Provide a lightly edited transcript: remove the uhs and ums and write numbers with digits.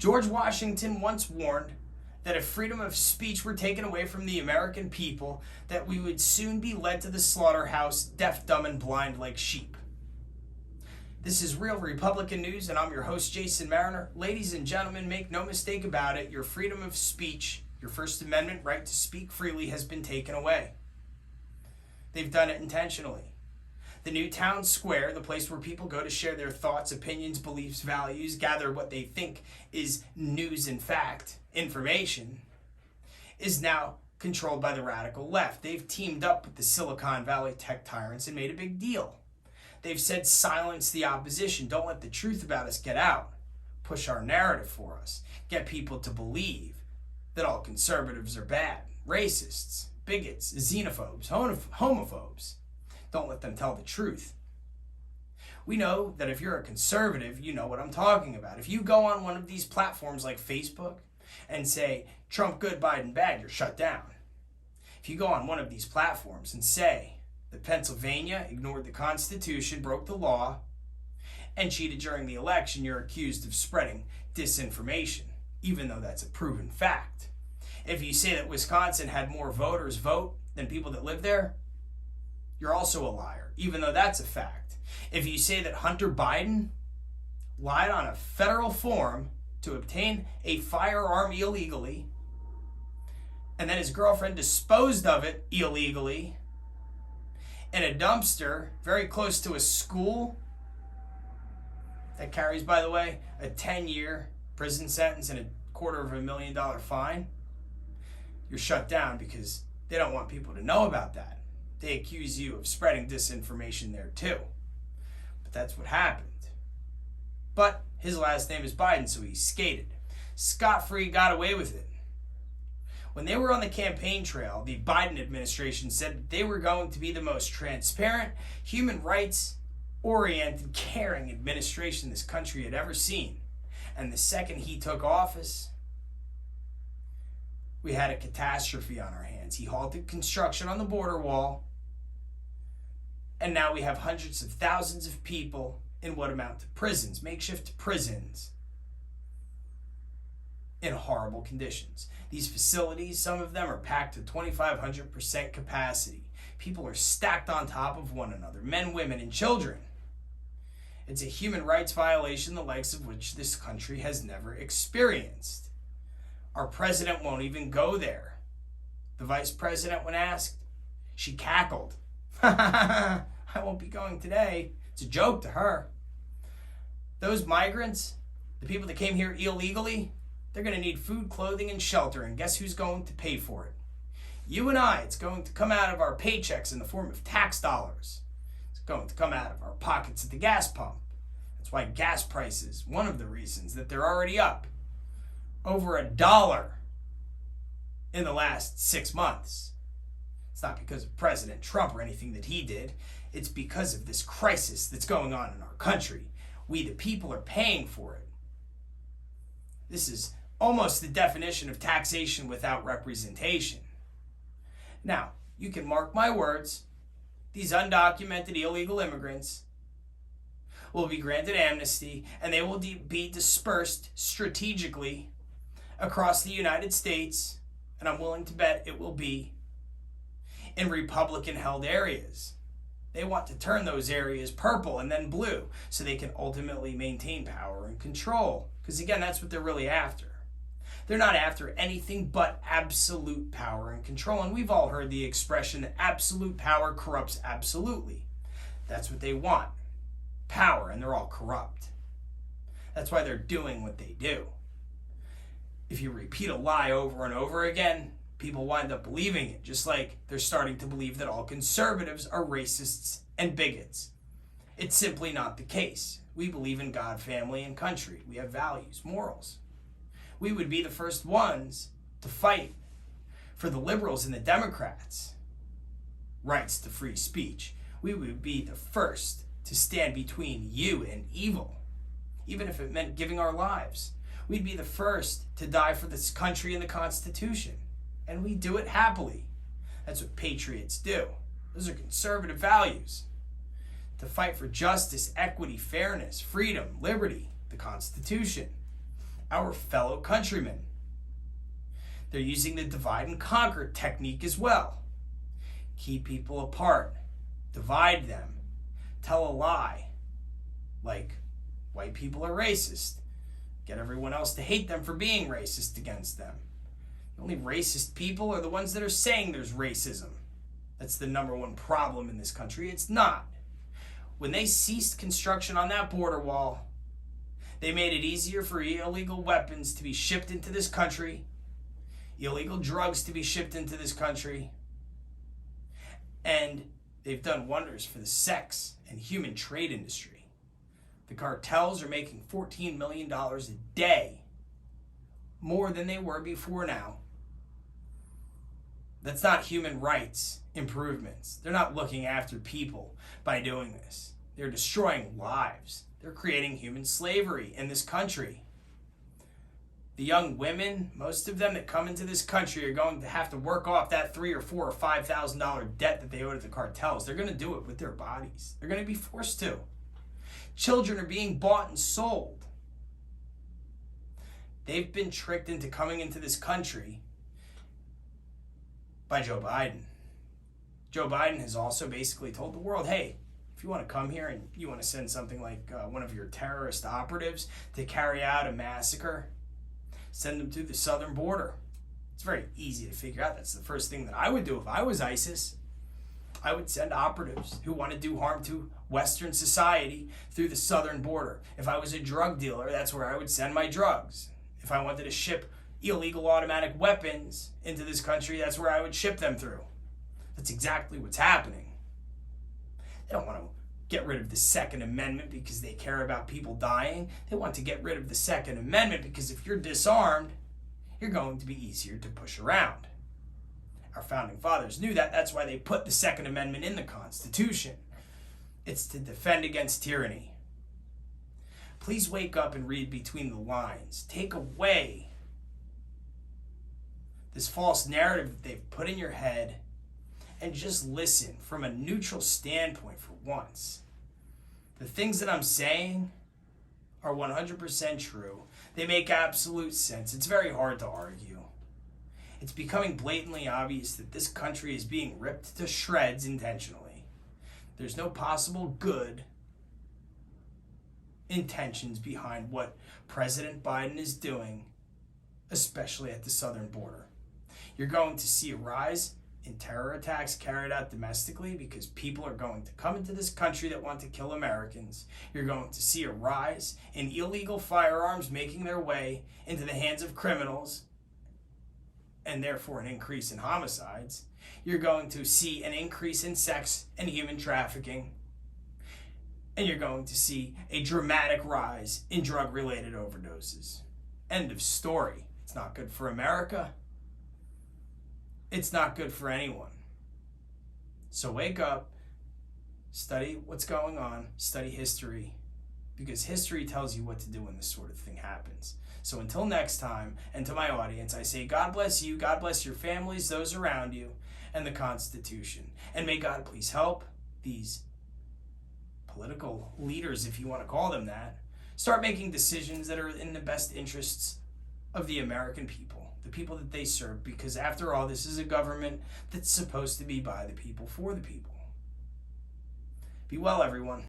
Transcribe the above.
George Washington once warned that if freedom of speech were taken away from the American people, that we would soon be led to the slaughterhouse, deaf, dumb, and blind like sheep. This is Real Republican News, and I'm your host, Jason Mariner. Ladies and gentlemen, make no mistake about it, your freedom of speech, your First Amendment right to speak freely, has been taken away. They've done it intentionally. The new town square, the place where people go to share their thoughts, opinions, beliefs, values, gather what they think is news and fact, information, is now controlled by the radical left. They've teamed up with the Silicon Valley tech tyrants and made a big deal. They've said, silence the opposition, don't let the truth about us get out, push our narrative for us, get people to believe that all conservatives are bad, racists, bigots, xenophobes, homophobes. Don't let them tell the truth. We know that if you're a conservative, you know what I'm talking about. If you go on one of these platforms like Facebook and say, Trump good, Biden bad, you're shut down. If you go on one of these platforms and say that Pennsylvania ignored the Constitution, broke the law, and cheated during the election, you're accused of spreading disinformation, even though that's a proven fact. If you say that Wisconsin had more voters vote than people that live there, you're also a liar, even though that's a fact. If you say that Hunter Biden lied on a federal form to obtain a firearm illegally, and then his girlfriend disposed of it illegally in a dumpster very close to a school that carries, by the way, a 10-year prison sentence and a $250,000 fine, you're shut down because they don't want people to know about that. They accuse you of spreading disinformation there too. But that's what happened. But his last name is Biden, so he skated. Scot-free, got away with it. When they were on the campaign trail, the Biden administration said that they were going to be the most transparent, human rights-oriented, caring administration this country had ever seen. And the second he took office, we had a catastrophe on our hands. He halted construction on the border wall, and now we have hundreds of thousands of people in what amount to prisons, makeshift prisons, in horrible conditions. These facilities, some of them are packed to 2,500% capacity. People are stacked on top of one another, men, women, and children. It's a human rights violation the likes of which this country has never experienced. Our president won't even go there. The vice president, when asked, she cackled. I won't be going today. It's a joke to her. Those migrants, the people that came here illegally, they're going to need food, clothing, and shelter, and guess who's going to pay for it? You and I. It's going to come out of our paychecks in the form of tax dollars. It's going to come out of our pockets at the gas pump. That's why gas prices, one of the reasons that they're already up over $1 in the last 6 months. It's not because of President Trump or anything that he did. It's because of this crisis that's going on in our country. We, the people, are paying for it. This is almost the definition of taxation without representation. Now, you can mark my words, these undocumented illegal immigrants will be granted amnesty, and they will be dispersed strategically across the United States, and I'm willing to bet it will be in Republican-held areas. They want to turn those areas purple and then blue so they can ultimately maintain power and control. Because again, that's what they're really after. They're not after anything but absolute power and control. And we've all heard the expression that absolute power corrupts absolutely. That's what they want. Power, and they're all corrupt. That's why they're doing what they do. If you repeat a lie over and over again, people wind up believing it, just like they're starting to believe that all conservatives are racists and bigots. It's simply not the case. We believe in God, family, and country. We have values, morals. We would be the first ones to fight for the liberals and the Democrats' rights to free speech. We would be the first to stand between you and evil, even if it meant giving our lives. We'd be the first to die for this country and the Constitution. And we do it happily. That's what patriots do. Those are conservative values. To fight for justice, equity, fairness, freedom, liberty, the Constitution. our fellow countrymen. They're using the divide and conquer technique as well. Keep people apart, divide them, tell a lie, like white people are racist, get everyone else to hate them for being racist against them. The only racist people are the ones that are saying there's racism. That's the number one problem in this country. It's not. When they ceased construction on that border wall, they made it easier for illegal weapons to be shipped into this country, illegal drugs to be shipped into this country, and they've done wonders for the sex and human trade industry. The cartels are making $14 million a day, more than they were before now. That's not human rights improvements. They're not looking after people by doing this. They're destroying lives. They're creating human slavery in this country. The young women, most of them that come into this country, are going to have to work off that $3,000 or $4,000 or $5,000 debt that they owe to the cartels. They're going to do it with their bodies. They're going to be forced to. Children are being bought and sold. They've been tricked into coming into this country by Joe Biden. Joe Biden has also basically told the world, hey, if you want to come here and you want to send something like one of your terrorist operatives to carry out a massacre, send them to the southern border. It's very easy to figure out. That's the first thing that I would do if I was ISIS. I would send operatives who want to do harm to Western society through the southern border. If I was a drug dealer, that's where I would send my drugs. If I wanted to ship illegal automatic weapons into this country, that's where I would ship them through. That's exactly what's happening. They don't want to get rid of the Second Amendment because they care about people dying. They want to get rid of the Second Amendment because if you're disarmed, you're going to be easier to push around. Our founding fathers knew that. That's why they put the Second Amendment in the Constitution. It's to defend against tyranny. Please wake up and read between the lines. Take away this false narrative that they've put in your head and just listen from a neutral standpoint for once. The things that I'm saying are 100% true. They make absolute sense. It's very hard to argue. It's becoming blatantly obvious that this country is being ripped to shreds intentionally. There's no possible good intentions behind what President Biden is doing, especially at the southern border. You're going to see a rise in terror attacks carried out domestically because people are going to come into this country that want to kill Americans. You're going to see a rise in illegal firearms making their way into the hands of criminals, and therefore an increase in homicides. You're going to see an increase in sex and human trafficking. And you're going to see a dramatic rise in drug-related overdoses. End of story. It's not good for America. It's not good for anyone. So wake up, study what's going on, study history, because history tells you what to do when this sort of thing happens. So until next time, and to my audience, I say God bless you, God bless your families, those around you, and the Constitution. And may God please help these political leaders, if you want to call them that, start making decisions that are in the best interests of the American people, the people that they serve, because after all, this is a government that's supposed to be by the people, for the people. Be well, everyone.